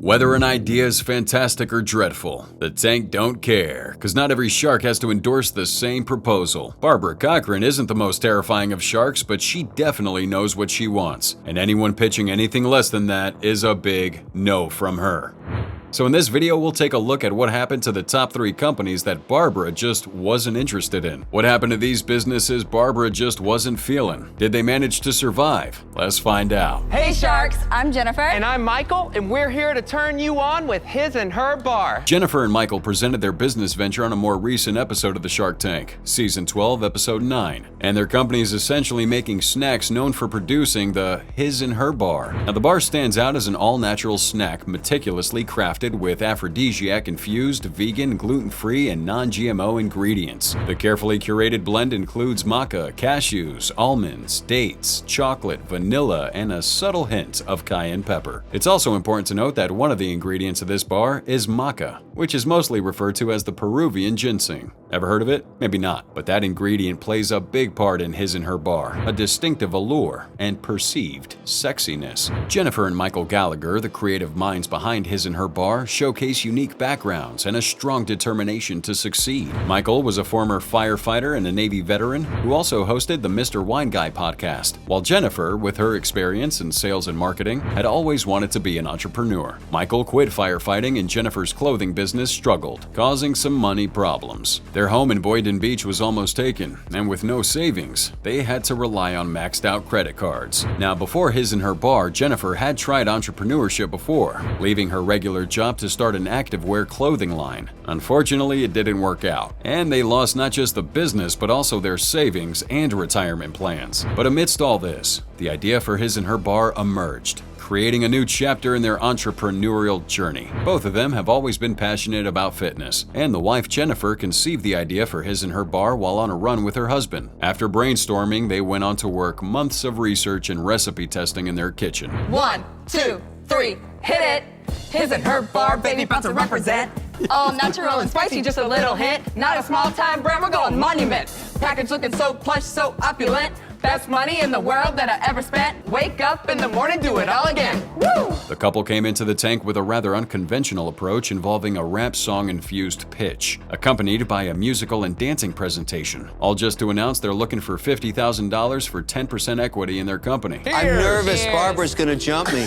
Whether an idea is fantastic or dreadful, the tank don't care, because not every shark has to endorse the same proposal. Barbara Cochran isn't the most terrifying of sharks, but she definitely knows what she wants, and anyone pitching anything less than that is a big no from her. So in this video, we'll take a look at what happened to the top 3 companies that Barbara just wasn't interested in. What happened to these businesses Barbara just wasn't feeling? Did they manage to survive? Let's find out. Hey Sharks, I'm Jennifer. And I'm Michael, and we're here to turn you on with His and Her Bar. Jennifer and Michael presented their business venture on a more recent episode of the Shark Tank, Season 12, Episode 9. And their company is essentially making snacks known for producing the His and Her Bar. Now the bar stands out as an all-natural snack meticulously crafted with aphrodisiac-infused, vegan, gluten-free, and non-GMO ingredients. The carefully curated blend includes maca, cashews, almonds, dates, chocolate, vanilla, and a subtle hint of cayenne pepper. It's also important to note that one of the ingredients of this bar is maca, which is mostly referred to as the Peruvian ginseng. Ever heard of it? Maybe not, but that ingredient plays a big part in His and Her Bar, a distinctive allure and perceived sexiness. Jennifer and Michael Gallagher, the creative minds behind His and Her Bar, showcase unique backgrounds and a strong determination to succeed. Michael was a former firefighter and a Navy veteran who also hosted the Mr. Wine Guy podcast, while Jennifer, with her experience in sales and marketing, had always wanted to be an entrepreneur. Michael quit firefighting and Jennifer's clothing business struggled, causing some money problems. Their home in Boynton Beach was almost taken, and with no savings, they had to rely on maxed out credit cards. Now, before His and Her Bar, Jennifer had tried entrepreneurship before, leaving her regular job to start an activewear clothing line. Unfortunately, it didn't work out, and they lost not just the business but also their savings and retirement plans. But amidst all this, the idea for His and Her Bar emerged, creating a new chapter in their entrepreneurial journey. Both of them have always been passionate about fitness, and the wife Jennifer conceived the idea for His and Her Bar while on a run with her husband. After brainstorming, they went on to work months of research and recipe testing in their kitchen. 1, 2, 3, hit it. His and Her Bar, baby, about to represent. All natural and spicy, just a little hint. Not a small time brand, we're going monument. Package looking so plush, so opulent. Best money in the world that I ever spent. Wake up in the morning, do it all again. Woo! The couple came into the tank with a rather unconventional approach involving a rap song-infused pitch, accompanied by a musical and dancing presentation, all just to announce they're looking for $50,000 for 10% equity in their company. I'm nervous Barbara's gonna jump me.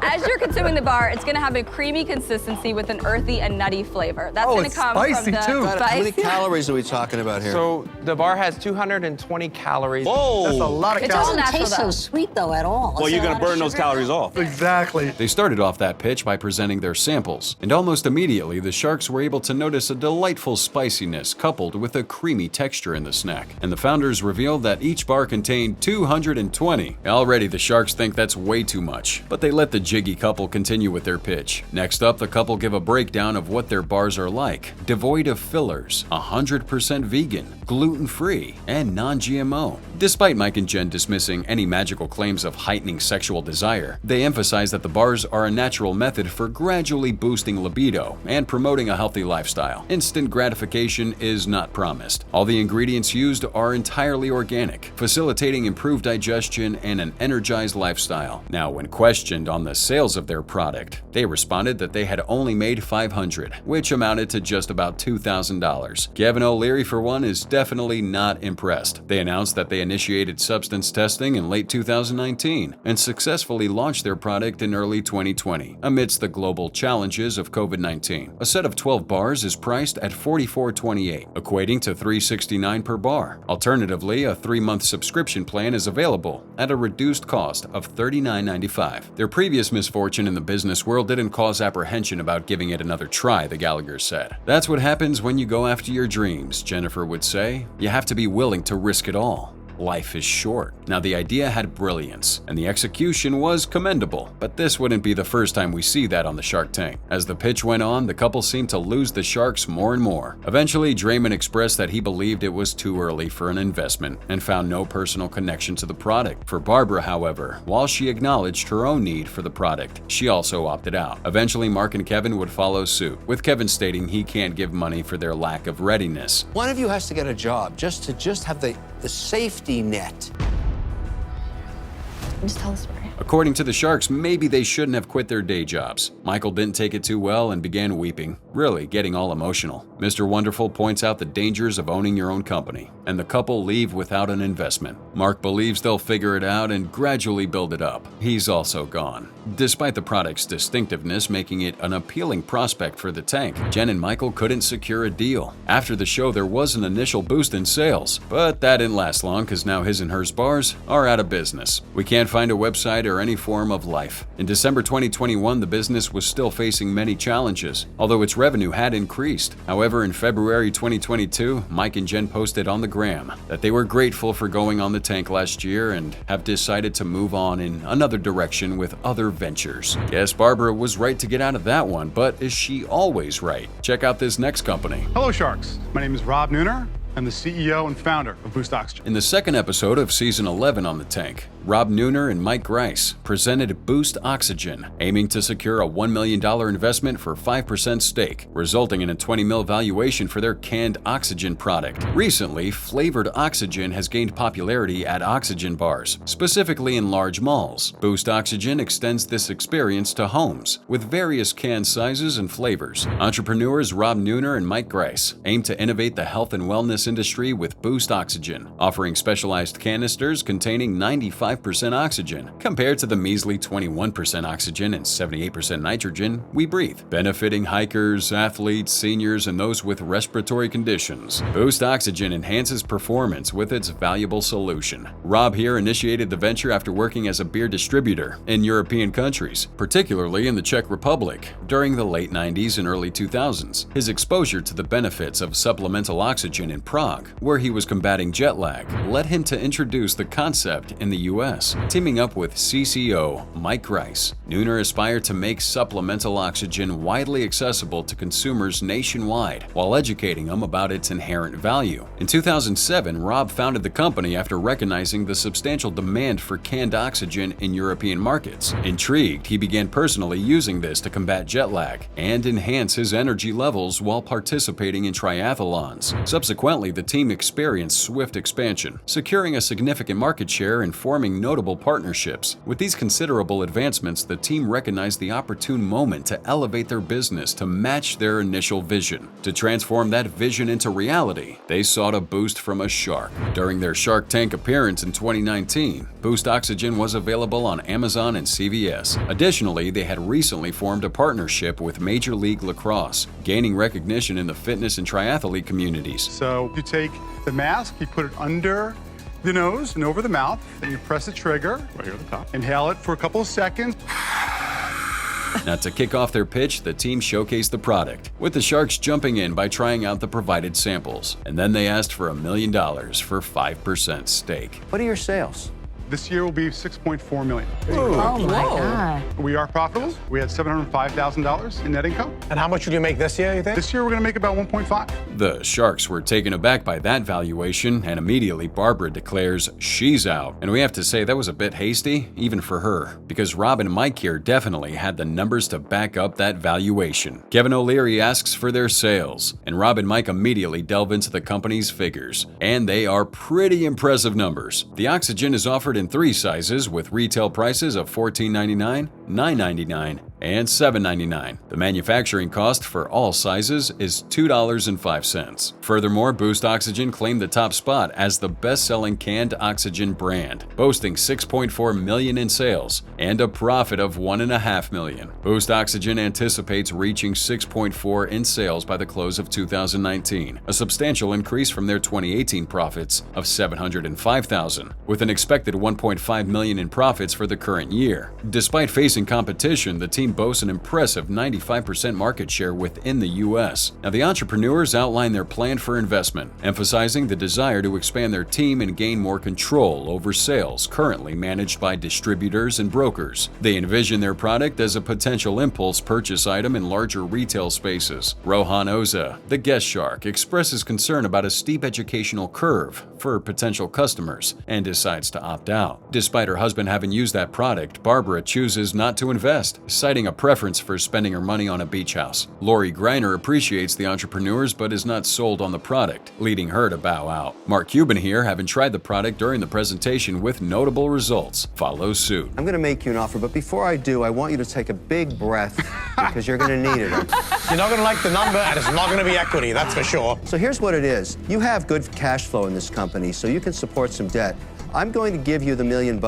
As you're consuming the bar, it's going to have a creamy consistency with an earthy and nutty flavor. That's going to it's come spicy from the too. How many calories are we talking about here? So the bar has 220 calories. Whoa! That's a lot of It's all calories. natural Taste though. so sweet though at all. Well, Is you're there a going to lot of burn those sugar? calories off. Exactly. They started off that pitch by presenting their samples, and almost immediately the sharks were able to notice a delightful spiciness coupled with a creamy texture in the snack. And the founders revealed that each bar contained 220. Already the sharks think that's way too much, but they let the jiggy couple continue with their pitch. Next up, the couple give a breakdown of what their bars are like: devoid of fillers, 100% vegan, gluten-free, and non-GMO. Despite Mike and Jen dismissing any magical claims of heightening sexual desire, they emphasize that the bars are a natural method for gradually boosting libido and promoting a healthy lifestyle. Instant gratification is not promised. All the ingredients used are entirely organic, facilitating improved digestion and an energized lifestyle. Now, when questioned on the sales of their product, they responded that they had only made 500, which amounted to just about $2,000. Kevin O'Leary, for one, is definitely not impressed. They announced that they initiated substance testing in late 2019 and successfully launched their product in early 2020 amidst the global challenges of COVID-19. A set of 12 bars is priced at $44.28, equating to $369 per bar. Alternatively, a 3-month subscription plan is available at a reduced cost of $39.95. Their previous misfortune in the business world didn't cause apprehension about giving it another try, the Gallagher said. That's what happens when you go after your dreams, Jennifer would say. You have to be willing to risk it all. Life is short. Now, the idea had brilliance, and the execution was commendable, but this wouldn't be the first time we see that on the Shark Tank. As the pitch went on, the couple seemed to lose the sharks more and more. Eventually, Draymond expressed that he believed it was too early for an investment and found no personal connection to the product. For Barbara, however, while she acknowledged her own need for the product, she also opted out. Eventually, Mark and Kevin would follow suit, with Kevin stating he can't give money for their lack of readiness. One of you has to get a job just to have the safety net. Just tell the story. According to the Sharks, maybe they shouldn't have quit their day jobs. Michael didn't take it too well and began weeping, really getting all emotional. Mr. Wonderful points out the dangers of owning your own company, and the couple leave without an investment. Mark believes they'll figure it out and gradually build it up. He's also gone. Despite the product's distinctiveness making it an appealing prospect for the tank, Jen and Michael couldn't secure a deal. After the show, there was an initial boost in sales, but that didn't last long because now his and hers bars are out of business. We can't find a website or any form of life. In December 2021, the business was still facing many challenges, although its revenue had increased. However, in February 2022, Mike and Jen posted on the gram that they were grateful for going on the tank last year and have decided to move on in another direction with other ventures. Yes, Barbara was right to get out of that one, but is she always right? Check out this next company. Hello, Sharks. My name is Rob Nooner. I'm the CEO and founder of Boost Oxygen. In the second episode of Season 11 on the tank, Rob Nooner and Mike Grice presented Boost Oxygen, aiming to secure a $1 million investment for 5% stake, resulting in a $20 million valuation for their canned oxygen product. Recently, flavored oxygen has gained popularity at oxygen bars, specifically in large malls. Boost Oxygen extends this experience to homes, with various can sizes and flavors. Entrepreneurs Rob Nooner and Mike Grice aim to innovate the health and wellness industry with Boost Oxygen, offering specialized canisters containing 95% oxygen, compared to the measly 21% oxygen and 78% nitrogen we breathe, benefiting hikers, athletes, seniors, and those with respiratory conditions. Boost Oxygen enhances performance with its valuable solution. Rob here initiated the venture after working as a beer distributor in European countries, particularly in the Czech Republic, during the late 90s and early 2000s. His exposure to the benefits of supplemental oxygen in Prague, where he was combating jet lag, led him to introduce the concept in the US. Teaming up with CCO Mike Grice, Nooner aspired to make supplemental oxygen widely accessible to consumers nationwide while educating them about its inherent value. In 2007, Rob founded the company after recognizing the substantial demand for canned oxygen in European markets. Intrigued, he began personally using this to combat jet lag and enhance his energy levels while participating in triathlons. Subsequently, the team experienced swift expansion, securing a significant market share and forming notable partnerships. With these considerable advancements, the team recognized the opportune moment to elevate their business to match their initial vision. To transform that vision into reality, they sought a boost from a shark. During their Shark Tank appearance in 2019, Boost Oxygen was available on Amazon and CVS. Additionally, they had recently formed a partnership with Major League Lacrosse, gaining recognition in the fitness and triathlete communities. So you take the mask, you put it under the nose and over the mouth, then you press the trigger, right here at the top. Inhale it for a couple of seconds. Now, to kick off their pitch, the team showcased the product, with the Sharks jumping in by trying out the provided samples. And then they asked for $1 million for 5% stake. What are your sales? This year will be $6.4 million. Oh my God. We are profitable. We had $705,000 in net income. And how much will you make this year, you think? This year we're going to make about 1.5. The Sharks were taken aback by that valuation, and immediately Barbara declares she's out. And we have to say that was a bit hasty, even for her, because Rob and Mike here definitely had the numbers to back up that valuation. Kevin O'Leary asks for their sales, and Rob and Mike immediately delve into the company's figures. And they are pretty impressive numbers. The oxygen is offered in 3 sizes with retail prices of $14.99, $9.99, and $7.99. The manufacturing cost for all sizes is $2.05. Furthermore, Boost Oxygen claimed the top spot as the best-selling canned oxygen brand, boasting $6.4 million in sales and a profit of $1.5 million. Boost Oxygen anticipates reaching $6.4 in sales by the close of 2019, a substantial increase from their 2018 profits of $705,000, with an expected $1.5 million in profits for the current year. Despite facing competition, the team boasts an impressive 95% market share within the U.S. Now, the entrepreneurs outline their plan for investment, emphasizing the desire to expand their team and gain more control over sales currently managed by distributors and brokers. They envision their product as a potential impulse purchase item in larger retail spaces. Rohan Oza, the guest shark, expresses concern about a steep educational curve for potential customers and decides to opt out. Despite her husband having used that product, Barbara chooses not not to invest, citing a preference for spending her money on a beach house. Lori Greiner appreciates the entrepreneurs but is not sold on the product, leading her to bow out. Mark Cuban here, having tried the product during the presentation with notable results, follows suit. I'm going to make you an offer, but before I do, I want you to take a big breath because you're going to need it. You're not going to like the number, and it's not going to be equity, that's for sure. So here's what it is. You have good cash flow in this company, so you can support some debt. I'm going to give you the $1 million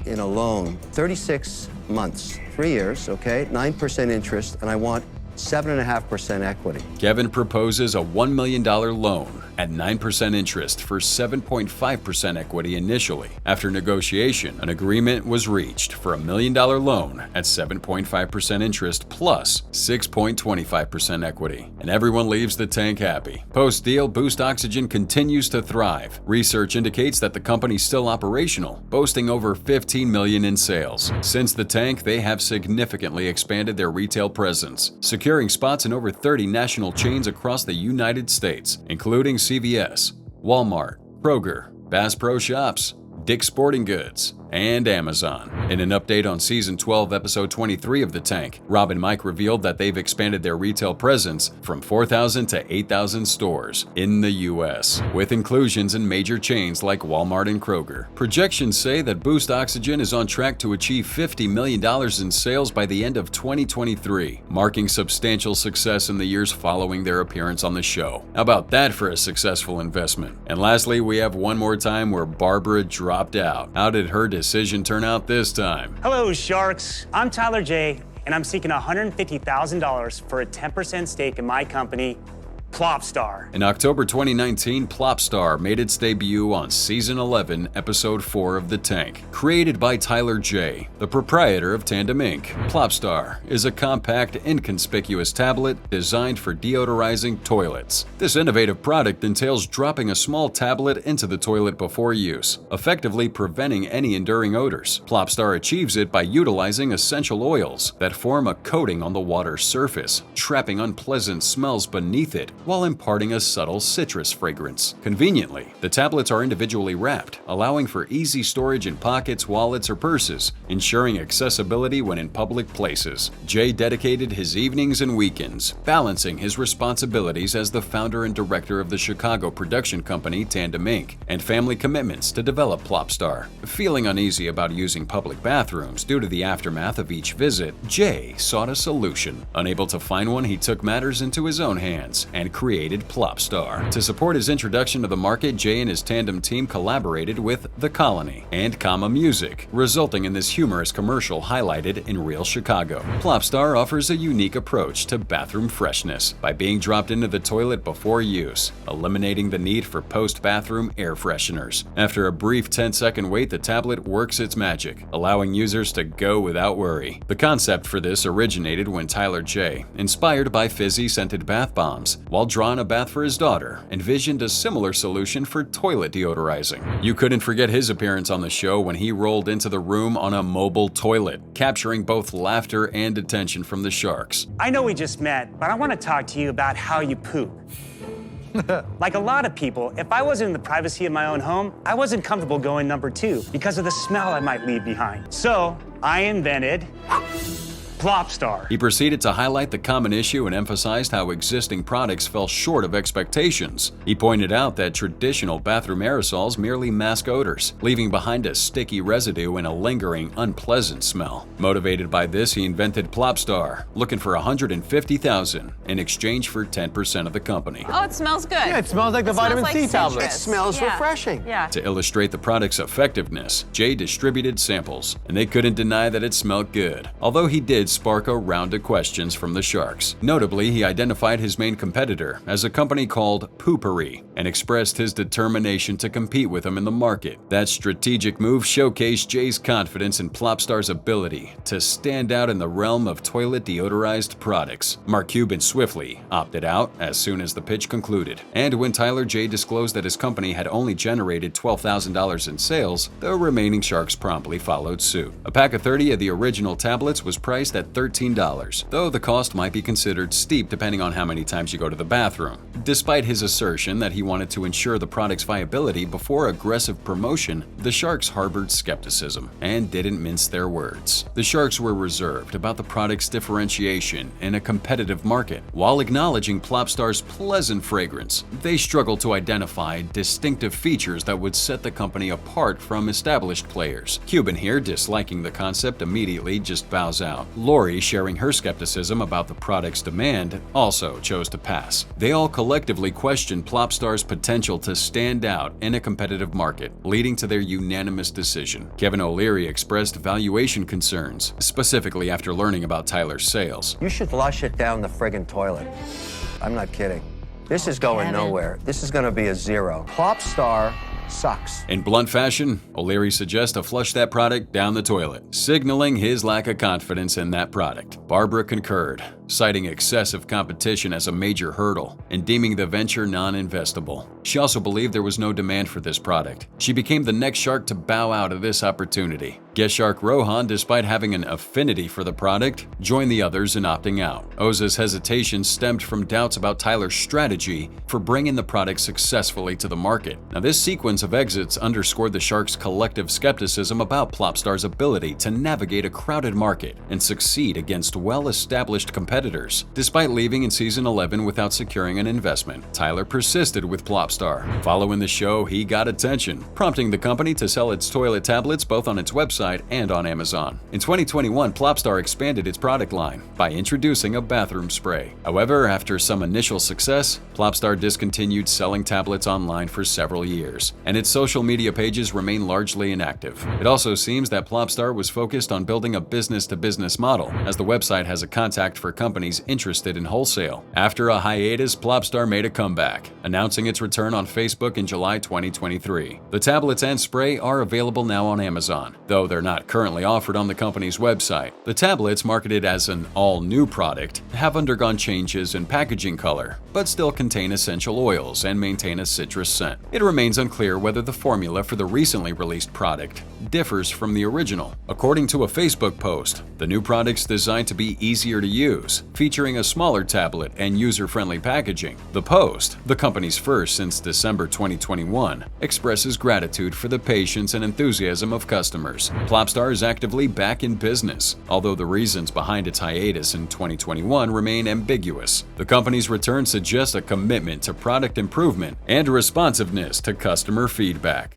in a loan, 36 months, 3 years, okay, 9% interest, and I want 7.5% equity. Kevin proposes a $1 million loan at 9% interest for 7.5% equity initially. After negotiation, an agreement was reached for a $1 million loan at 7.5% interest plus 6.25% equity. And everyone leaves the tank happy. Post-deal, Boost Oxygen continues to thrive. Research indicates that the company's still operational, boasting over $15 million in sales. Since the tank, they have significantly expanded their retail presence, securing spots in over 30 national chains across the United States, including CVS, Walmart, Kroger, Bass Pro Shops, Dick's Sporting Goods, and Amazon. In an update on Season 12, Episode 23 of The Tank, Rob and Mike revealed that they've expanded their retail presence from 4,000 to 8,000 stores in the U.S., with inclusions in major chains like Walmart and Kroger. Projections say that Boost Oxygen is on track to achieve $50 million in sales by the end of 2023, marking substantial success in the years following their appearance on the show. How about that for a successful investment? And lastly, we have one more time where Barbara dropped out. How did her decision turn out this time? Hello, Sharks. I'm Tyler J, and I'm seeking $150,000 for a 10% stake in my company, Plop Star. In October 2019, Plop Star made its debut on Season 11, Episode 4 of The Tank. Created by Tyler J, the proprietor of Tandem Inc., Plop Star is a compact, inconspicuous tablet designed for deodorizing toilets. This innovative product entails dropping a small tablet into the toilet before use, effectively preventing any enduring odors. Plop Star achieves it by utilizing essential oils that form a coating on the water's surface, trapping unpleasant smells beneath it, while imparting a subtle citrus fragrance. Conveniently, the tablets are individually wrapped, allowing for easy storage in pockets, wallets, or purses, ensuring accessibility when in public places. Jay dedicated his evenings and weekends, balancing his responsibilities as the founder and director of the Chicago production company Tandem Inc., and family commitments to develop Plop Star. Feeling uneasy about using public bathrooms due to the aftermath of each visit, Jay sought a solution. Unable to find one, he took matters into his own hands and created Plop Star. To support his introduction to the market, Jay and his Tandem team collaborated with The Colony and Kama Music, resulting in this humorous commercial highlighted in real Chicago. Plop Star offers a unique approach to bathroom freshness by being dropped into the toilet before use, eliminating the need for post-bathroom air fresheners. After a brief 10-second wait, the tablet works its magic, allowing users to go without worry. The concept for this originated when Tyler J, inspired by fizzy-scented bath bombs, while drawing a bath for his daughter, envisioned a similar solution for toilet deodorizing. You couldn't forget his appearance on the show when he rolled into the room on a mobile toilet, capturing both laughter and attention from the Sharks. I know we just met, but I want to talk to you about how you poop. Like a lot of people, if I wasn't in the privacy of my own home, I wasn't comfortable going number 2 because of the smell I might leave behind. So I invented Plop Star. He proceeded to highlight the common issue and emphasized how existing products fell short of expectations. He pointed out that traditional bathroom aerosols merely mask odors, leaving behind a sticky residue and a lingering, unpleasant smell. Motivated by this, he invented Plop Star, looking for $150,000 in exchange for 10% of the company. Oh, it smells good. Yeah, it smells like the vitamin C tablet. It smells refreshing. Yeah. To illustrate the product's effectiveness, Jay distributed samples, and they couldn't deny that it smelled good, although he did spark a round of questions from the Sharks. Notably, he identified his main competitor as a company called Poopery and expressed his determination to compete with him in the market. That strategic move showcased Jay's confidence in Plop Star's ability to stand out in the realm of toilet deodorized products. Mark Cuban swiftly opted out as soon as the pitch concluded, and when Tyler J disclosed that his company had only generated $12,000 in sales, the remaining Sharks promptly followed suit. A pack of 30 of the original tablets was priced at at $13, though the cost might be considered steep depending on how many times you go to the bathroom. Despite his assertion that he wanted to ensure the product's viability before aggressive promotion, the Sharks harbored skepticism and didn't mince their words. The Sharks were reserved about the product's differentiation in a competitive market. While acknowledging Plop Star's pleasant fragrance, they struggled to identify distinctive features that would set the company apart from established players. Cuban here, disliking the concept, immediately just bows out. Lori, sharing her skepticism about the product's demand, also chose to pass. They all collectively questioned Plop Star's potential to stand out in a competitive market, leading to their unanimous decision. Kevin O'Leary expressed valuation concerns, specifically after learning about Tyler's sales. You should flush it down the friggin' toilet. I'm not kidding. This is going nowhere. This is going to be a zero. Plop Star sucks. In blunt fashion, O'Leary suggests to flush that product down the toilet, signaling his lack of confidence in that product. Barbara concurred, citing excessive competition as a major hurdle and deeming the venture non-investable. She also believed there was no demand for this product. She became the next shark to bow out of this opportunity. Guest shark Rohan, despite having an affinity for the product, joined the others in opting out. Oza's hesitation stemmed from doubts about Tyler's strategy for bringing the product successfully to the market. Now, this sequence of exits underscored the Sharks' collective skepticism about Plop Star's ability to navigate a crowded market and succeed against well-established competitors. Despite leaving in season 11 without securing an investment, Tyler persisted with Plop Star. Following the show, he got attention, prompting the company to sell its toilet tablets both on its website and on Amazon. In 2021, Plop Star expanded its product line by introducing a bathroom spray. However, after some initial success, Plop Star discontinued selling tablets online for several years, and its social media pages remain largely inactive. It also seems that Plop Star was focused on building a business-to-business model, as the website has a contact for companies interested in wholesale. After a hiatus, Plop Star made a comeback, announcing its return on Facebook in July 2023. The tablets and spray are available now on Amazon, though they're not currently offered on the company's website. The tablets, marketed as an all-new product, have undergone changes in packaging color, but still contain essential oils and maintain a citrus scent. It remains unclear whether the formula for the recently released product differs from the original. According to a Facebook post, the new product's designed to be easier to use, featuring a smaller tablet and user-friendly packaging. The post, the company's first since December 2021, expresses gratitude for the patience and enthusiasm of customers. Plop Star is actively back in business, although the reasons behind its hiatus in 2021 remain ambiguous. The company's return suggests a commitment to product improvement and responsiveness to customer feedback.